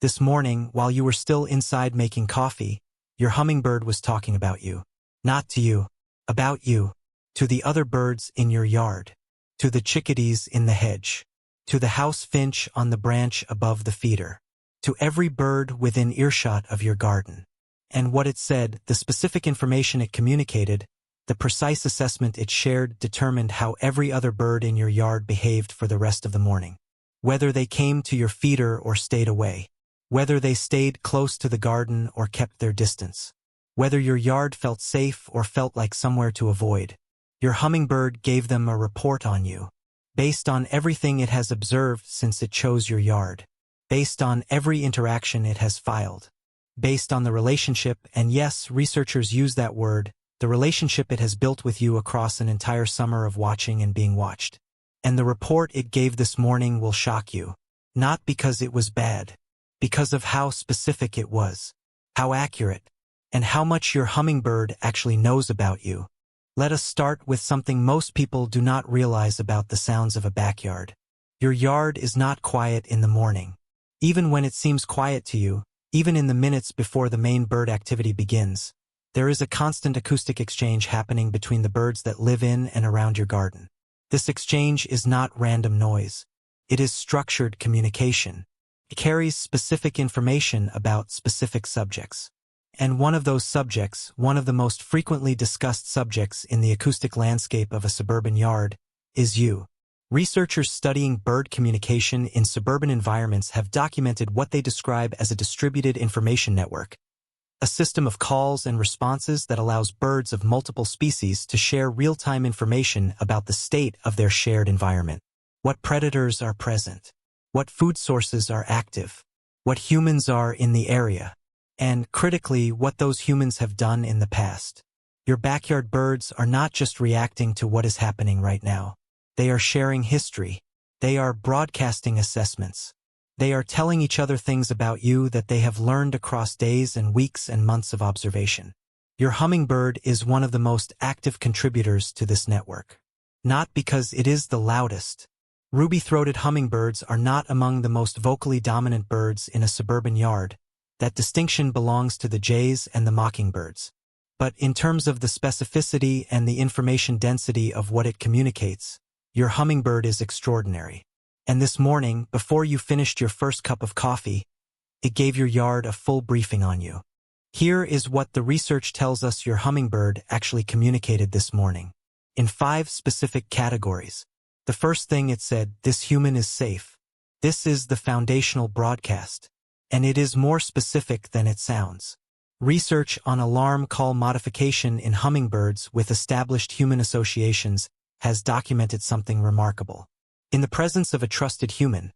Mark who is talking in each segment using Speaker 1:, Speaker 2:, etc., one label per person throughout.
Speaker 1: This morning, while you were still inside making coffee, your hummingbird was talking about you. Not to you. About you. To the other birds in your yard. To the chickadees in the hedge. To the house finch on the branch above the feeder. To every bird within earshot of your garden. And what it said, the specific information it communicated, the precise assessment it shared determined how every other bird in your yard behaved for the rest of the morning. Whether they came to your feeder or stayed away. Whether they stayed close to the garden or kept their distance. Whether your yard felt safe or felt like somewhere to avoid. Your hummingbird gave them a report on you. Based on everything it has observed since it chose your yard. Based on every interaction it has filed. Based on the relationship, and yes, researchers use that word, the relationship it has built with you across an entire summer of watching and being watched. And the report it gave this morning will shock you. Not because it was bad. Because of how specific it was. How accurate. And how much your hummingbird actually knows about you. Let us start with something most people do not realize about the sounds of a backyard. Your yard is not quiet in the morning. Even when it seems quiet to you, even in the minutes before the main bird activity begins, there is a constant acoustic exchange happening between the birds that live in and around your garden. This exchange is not random noise. It is structured communication. It carries specific information about specific subjects. And one of those subjects, one of the most frequently discussed subjects in the acoustic landscape of a suburban yard, is you. Researchers studying bird communication in suburban environments have documented what they describe as a distributed information network, a system of calls and responses that allows birds of multiple species to share real-time information about the state of their shared environment. What predators are present, what food sources are active, what humans are in the area, and, critically, what those humans have done in the past. Your backyard birds are not just reacting to what is happening right now. They are sharing history. They are broadcasting assessments. They are telling each other things about you that they have learned across days and weeks and months of observation. Your hummingbird is one of the most active contributors to this network. Not because it is the loudest. Ruby-throated hummingbirds are not among the most vocally dominant birds in a suburban yard. That distinction belongs to the jays and the mockingbirds. But in terms of the specificity and the information density of what it communicates, your hummingbird is extraordinary. And this morning, before you finished your first cup of coffee, it gave your yard a full briefing on you. Here is what the research tells us your hummingbird actually communicated this morning. In 5 specific categories. The first thing it said, this human is safe. This is the foundational broadcast. And it is more specific than it sounds. Research on alarm call modification in hummingbirds with established human associations has documented something remarkable. In the presence of a trusted human,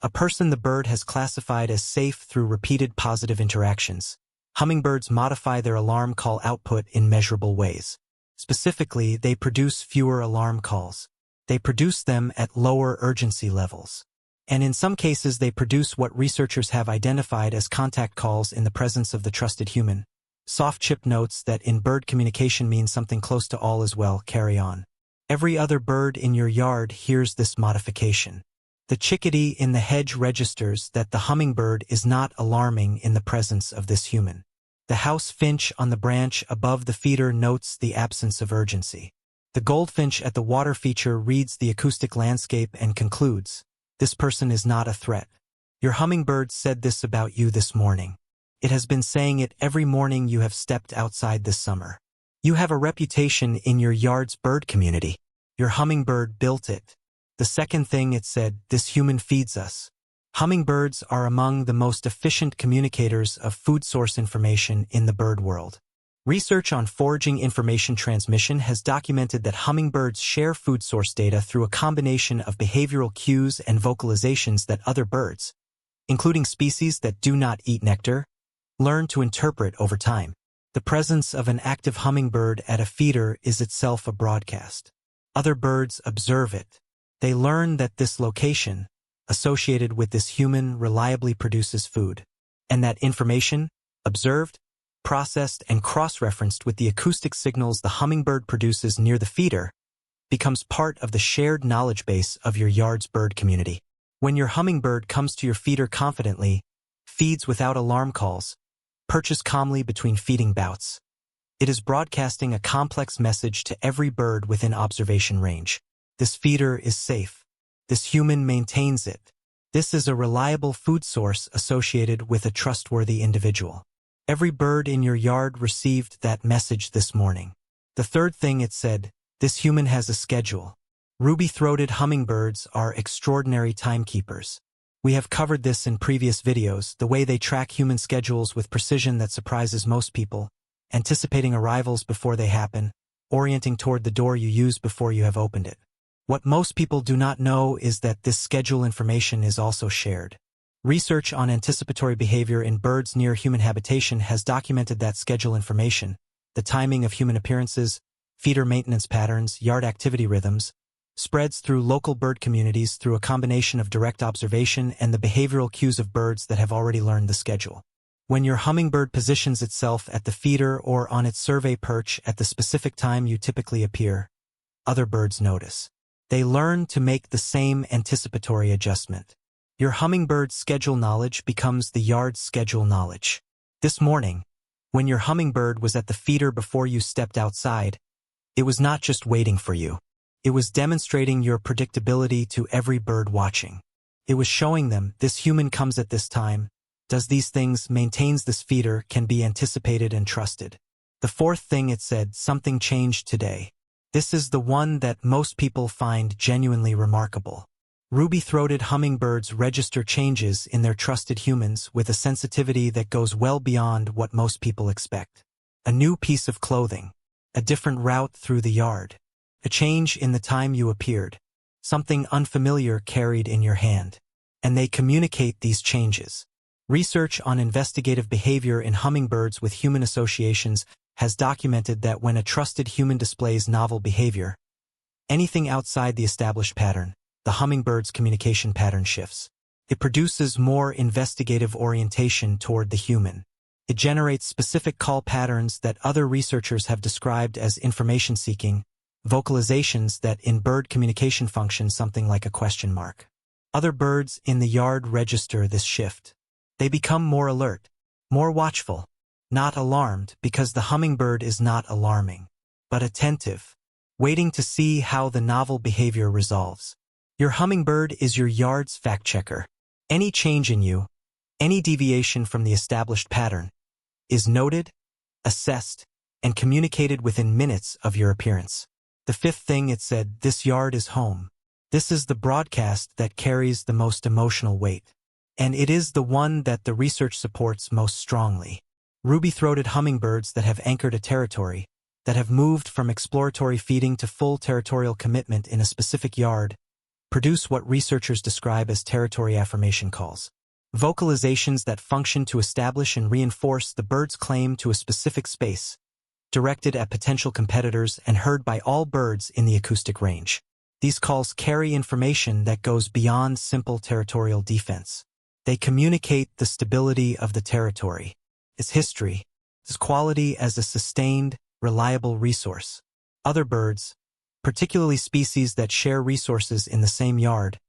Speaker 1: a person the bird has classified as safe through repeated positive interactions, hummingbirds modify their alarm call output in measurable ways. Specifically, they produce fewer alarm calls. They produce them at lower urgency levels. And in some cases they produce what researchers have identified as contact calls in the presence of the trusted human. Soft chip notes that in bird communication means something close to all is well, carry on. Every other bird in your yard hears this modification. The chickadee in the hedge registers that the hummingbird is not alarming in the presence of this human. The house finch on the branch above the feeder notes the absence of urgency. The goldfinch at the water feature reads the acoustic landscape and concludes, this person is not a threat. Your hummingbird said this about you this morning. It has been saying it every morning you have stepped outside this summer. You have a reputation in your yard's bird community. Your hummingbird built it. The second thing it said, this human feeds us. Hummingbirds are among the most efficient communicators of food source information in the bird world. Research on foraging information transmission has documented that hummingbirds share food source data through a combination of behavioral cues and vocalizations that other birds, including species that do not eat nectar, learn to interpret over time. The presence of an active hummingbird at a feeder is itself a broadcast. Other birds observe it. They learn that this location, associated with this human, reliably produces food, and that information, observed, processed, and cross-referenced with the acoustic signals the hummingbird produces near the feeder, becomes part of the shared knowledge base of your yard's bird community. When your hummingbird comes to your feeder confidently, feeds without alarm calls, perches calmly between feeding bouts. It is broadcasting a complex message to every bird within observation range. This feeder is safe. This human maintains it. This is a reliable food source associated with a trustworthy individual. Every bird in your yard received that message this morning. The third thing it said, this human has a schedule. Ruby-throated hummingbirds are extraordinary timekeepers. We have covered this in previous videos, the way they track human schedules with precision that surprises most people, anticipating arrivals before they happen, orienting toward the door you use before you have opened it. What most people do not know is that this schedule information is also shared. Research on anticipatory behavior in birds near human habitation has documented that schedule information, the timing of human appearances, feeder maintenance patterns, yard activity rhythms, spreads through local bird communities through a combination of direct observation and the behavioral cues of birds that have already learned the schedule. When your hummingbird positions itself at the feeder or on its survey perch at the specific time you typically appear, other birds notice. They learn to make the same anticipatory adjustment. Your hummingbird's schedule knowledge becomes the yard's schedule knowledge. This morning, when your hummingbird was at the feeder before you stepped outside, it was not just waiting for you. It was demonstrating your predictability to every bird watching. It was showing them, this human comes at this time, does these things, maintains this feeder, can be anticipated and trusted. The fourth thing it said, something changed today. This is the one that most people find genuinely remarkable. Ruby-throated hummingbirds register changes in their trusted humans with a sensitivity that goes well beyond what most people expect. A new piece of clothing, a different route through the yard, a change in the time you appeared, something unfamiliar carried in your hand. And they communicate these changes. Research on investigative behavior in hummingbirds with human associations has documented that when a trusted human displays novel behavior, anything outside the established pattern, the hummingbird's communication pattern shifts. It produces more investigative orientation toward the human. It generates specific call patterns that other researchers have described as information-seeking, vocalizations that in bird communication function something like a question mark. Other birds in the yard register this shift. They become more alert, more watchful, not alarmed because the hummingbird is not alarming, but attentive, waiting to see how the novel behavior resolves. Your hummingbird is your yard's fact-checker. Any change in you, any deviation from the established pattern, is noted, assessed, and communicated within minutes of your appearance. The fifth thing it said, this yard is home. This is the broadcast that carries the most emotional weight. And it is the one that the research supports most strongly. Ruby-throated hummingbirds that have anchored a territory, that have moved from exploratory feeding to full territorial commitment in a specific yard, produce what researchers describe as territory affirmation calls. Vocalizations that function to establish and reinforce the bird's claim to a specific space, directed at potential competitors and heard by all birds in the acoustic range. These calls carry information that goes beyond simple territorial defense. They communicate the stability of the territory, its history, its quality as a sustained, reliable resource. Other birds, particularly species that share resources in the same yard,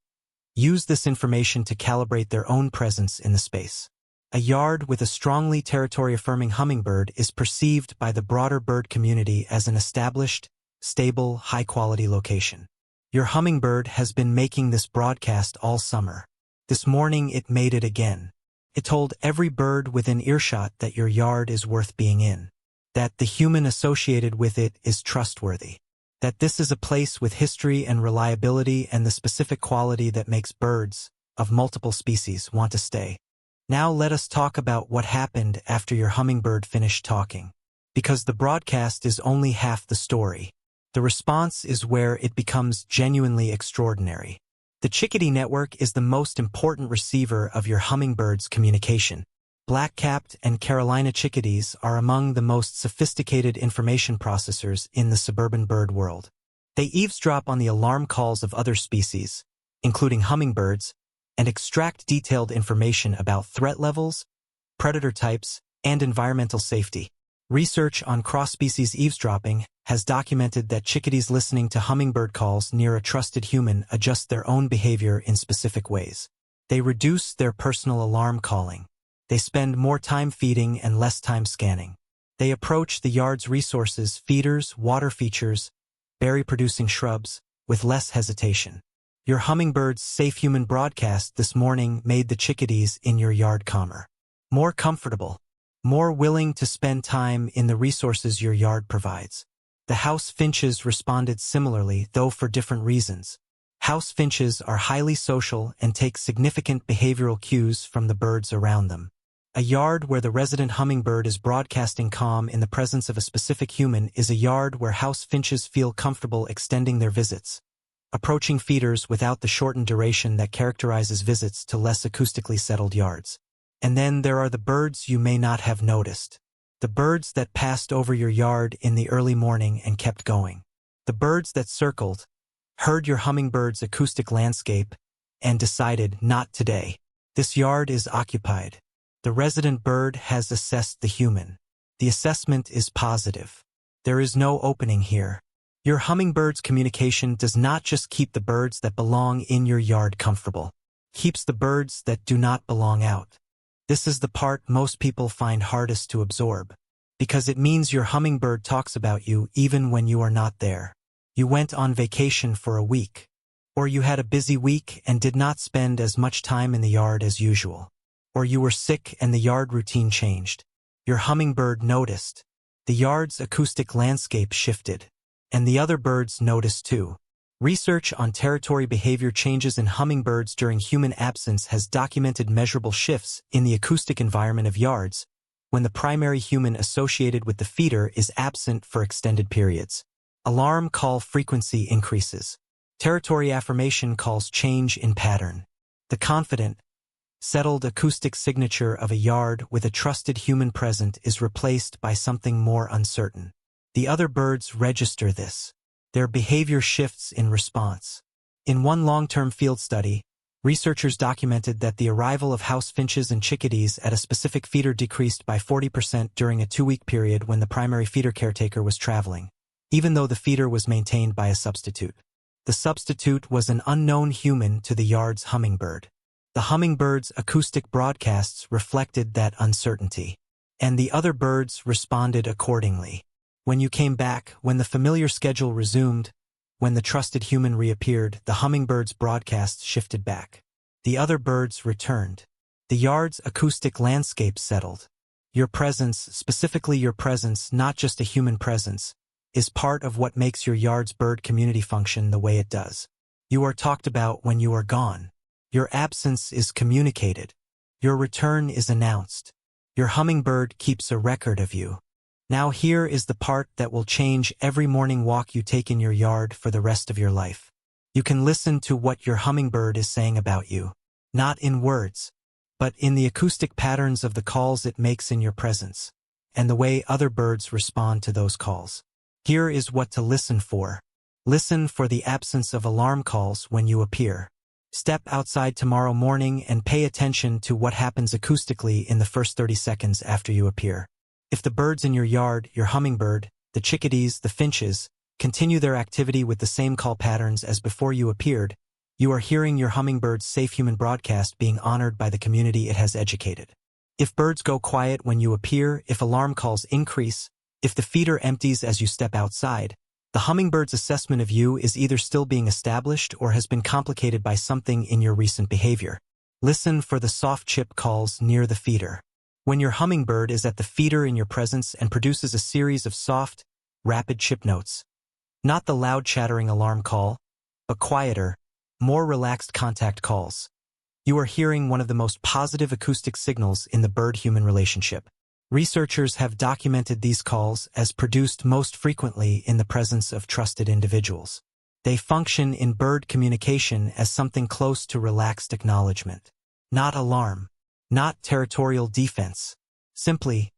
Speaker 1: use this information to calibrate their own presence in the space. A yard with a strongly territory-affirming hummingbird is perceived by the broader bird community as an established, stable, high-quality location. Your hummingbird has been making this broadcast all summer. This morning it made it again. It told every bird within earshot that your yard is worth being in, that the human associated with it is trustworthy, that this is a place with history and reliability and the specific quality that makes birds, of multiple species, want to stay. Now let us talk about what happened after your hummingbird finished talking. Because the broadcast is only half the story. The response is where it becomes genuinely extraordinary. The chickadee network is the most important receiver of your hummingbird's communication. Black-capped and Carolina chickadees are among the most sophisticated information processors in the suburban bird world. They eavesdrop on the alarm calls of other species, including hummingbirds, and extract detailed information about threat levels, predator types, and environmental safety. Research on cross-species eavesdropping has documented that chickadees listening to hummingbird calls near a trusted human adjust their own behavior in specific ways. They reduce their personal alarm calling. They spend more time feeding and less time scanning. They approach the yard's resources, feeders, water features, berry-producing shrubs, with less hesitation. Your hummingbird's safe human broadcast this morning made the chickadees in your yard calmer, more comfortable, more willing to spend time in the resources your yard provides. The house finches responded similarly, though for different reasons. House finches are highly social and take significant behavioral cues from the birds around them. A yard where the resident hummingbird is broadcasting calm in the presence of a specific human is a yard where house finches feel comfortable extending their visits, approaching feeders without the shortened duration that characterizes visits to less acoustically settled yards. And then there are the birds you may not have noticed. The birds that passed over your yard in the early morning and kept going. The birds that circled, heard your hummingbird's acoustic landscape, and decided, not today. This yard is occupied. The resident bird has assessed the human. The assessment is positive. There is no opening here. Your hummingbird's communication does not just keep the birds that belong in your yard comfortable. It keeps the birds that do not belong out. This is the part most people find hardest to absorb, because it means your hummingbird talks about you even when you are not there. You went on vacation for a week, or you had a busy week and did not spend as much time in the yard as usual. Or you were sick and the yard routine changed. Your hummingbird noticed. The yard's acoustic landscape shifted. And the other birds noticed too. Research on territory behavior changes in hummingbirds during human absence has documented measurable shifts in the acoustic environment of yards when the primary human associated with the feeder is absent for extended periods. Alarm call frequency increases. Territory affirmation calls change in pattern. The confident, settled acoustic signature of a yard with a trusted human present is replaced by something more uncertain. The other birds register this. Their behavior shifts in response. In one long-term field study, researchers documented that the arrival of house finches and chickadees at a specific feeder decreased by 40% during a 2-week period when the primary feeder caretaker was traveling, even though the feeder was maintained by a substitute. The substitute was an unknown human to the yard's hummingbird. The hummingbird's acoustic broadcasts reflected that uncertainty, and the other birds responded accordingly. When you came back, when the familiar schedule resumed, when the trusted human reappeared, the hummingbird's broadcasts shifted back. The other birds returned. The yard's acoustic landscape settled. Your presence, specifically your presence, not just a human presence, is part of what makes your yard's bird community function the way it does. You are talked about when you are gone. Your absence is communicated. Your return is announced. Your hummingbird keeps a record of you. Now here is the part that will change every morning walk you take in your yard for the rest of your life. You can listen to what your hummingbird is saying about you, not in words, but in the acoustic patterns of the calls it makes in your presence, and the way other birds respond to those calls. Here is what to listen for. Listen for the absence of alarm calls when you appear. Step outside tomorrow morning and pay attention to what happens acoustically in the first 30 seconds after you appear. If the birds in your yard, your hummingbird, the chickadees, the finches, continue their activity with the same call patterns as before you appeared, you are hearing your hummingbird's safe human broadcast being honored by the community it has educated. If birds go quiet when you appear, if alarm calls increase, if the feeder empties as you step outside, the hummingbird's assessment of you is either still being established or has been complicated by something in your recent behavior. Listen for the soft chip calls near the feeder. When your hummingbird is at the feeder in your presence and produces a series of soft, rapid chip notes. Not the loud chattering alarm call, but quieter, more relaxed contact calls. You are hearing one of the most positive acoustic signals in the bird-human relationship. Researchers have documented these calls as produced most frequently in the presence of trusted individuals. They function in bird communication as something close to relaxed acknowledgement. Not alarm. Not territorial defense. Simply,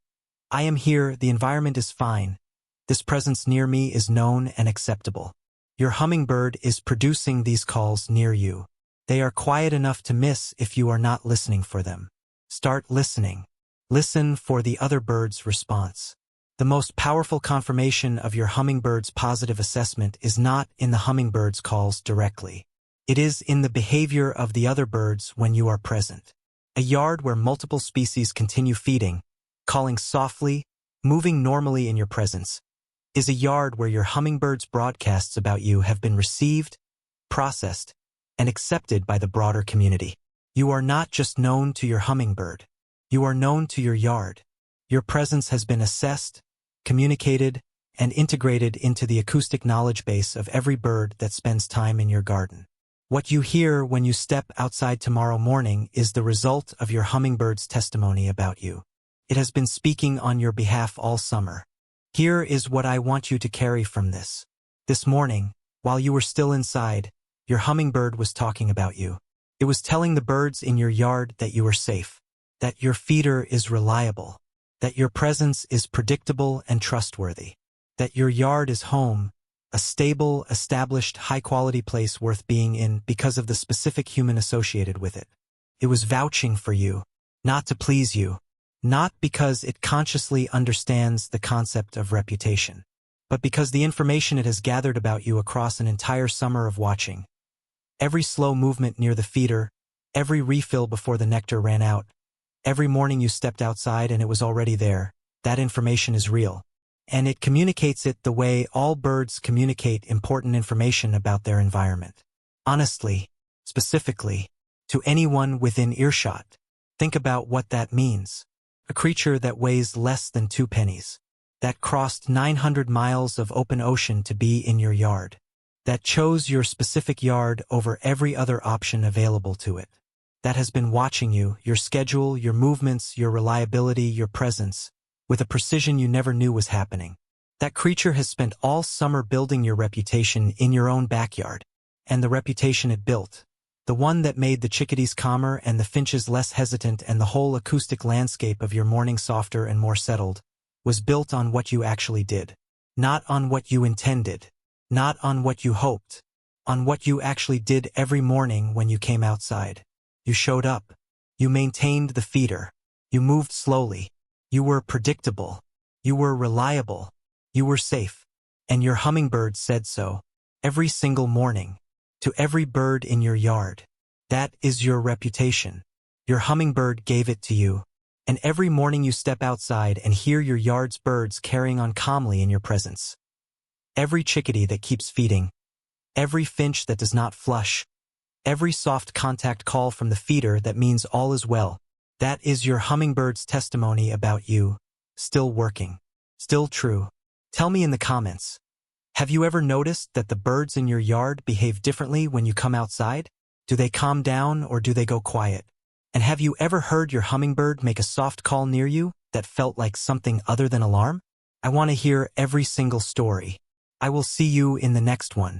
Speaker 1: I am here, the environment is fine. This presence near me is known and acceptable. Your hummingbird is producing these calls near you. They are quiet enough to miss if you are not listening for them. Start listening. Listen for the other bird's response. The most powerful confirmation of your hummingbird's positive assessment is not in the hummingbird's calls directly. It is in the behavior of the other birds when you are present. A yard where multiple species continue feeding, calling softly, moving normally in your presence, is a yard where your hummingbird's broadcasts about you have been received, processed, and accepted by the broader community. You are not just known to your hummingbird. You are known to your yard. Your presence has been assessed, communicated, and integrated into the acoustic knowledge base of every bird that spends time in your garden. What you hear when you step outside tomorrow morning is the result of your hummingbird's testimony about you. It has been speaking on your behalf all summer. Here is what I want you to carry from this. This morning, while you were still inside, your hummingbird was talking about you. It was telling the birds in your yard that you are safe, that your feeder is reliable, that your presence is predictable and trustworthy, that your yard is home, a stable, established, high-quality place worth being in because of the specific human associated with it. It was vouching for you, not to please you, not because it consciously understands the concept of reputation, but because the information it has gathered about you across an entire summer of watching. Every slow movement near the feeder, every refill before the nectar ran out, every morning you stepped outside and it was already there, that information is real. And it communicates it the way all birds communicate important information about their environment. Honestly, specifically, to anyone within earshot. Think about what that means. A creature that weighs less than 2 pennies, that crossed 900 miles of open ocean to be in your yard, that chose your specific yard over every other option available to it, that has been watching you, your schedule, your movements, your reliability, your presence, with a precision you never knew was happening. That creature has spent all summer building your reputation in your own backyard, and the reputation it built, the one that made the chickadees calmer and the finches less hesitant and the whole acoustic landscape of your morning softer and more settled, was built on what you actually did. Not on what you intended, not on what you hoped, on what you actually did every morning when you came outside. You showed up. You maintained the feeder. You moved slowly. You were predictable. You were reliable. You were safe. And your hummingbird said so, every single morning, to every bird in your yard. That is your reputation. Your hummingbird gave it to you. And every morning you step outside and hear your yard's birds carrying on calmly in your presence. Every chickadee that keeps feeding. Every finch that does not flush. Every soft contact call from the feeder that means all is well. That is your hummingbird's testimony about you, still working, still true. Tell me in the comments. Have you ever noticed that the birds in your yard behave differently when you come outside? Do they calm down or do they go quiet? And have you ever heard your hummingbird make a soft call near you that felt like something other than alarm? I want to hear every single story. I will see you in the next one.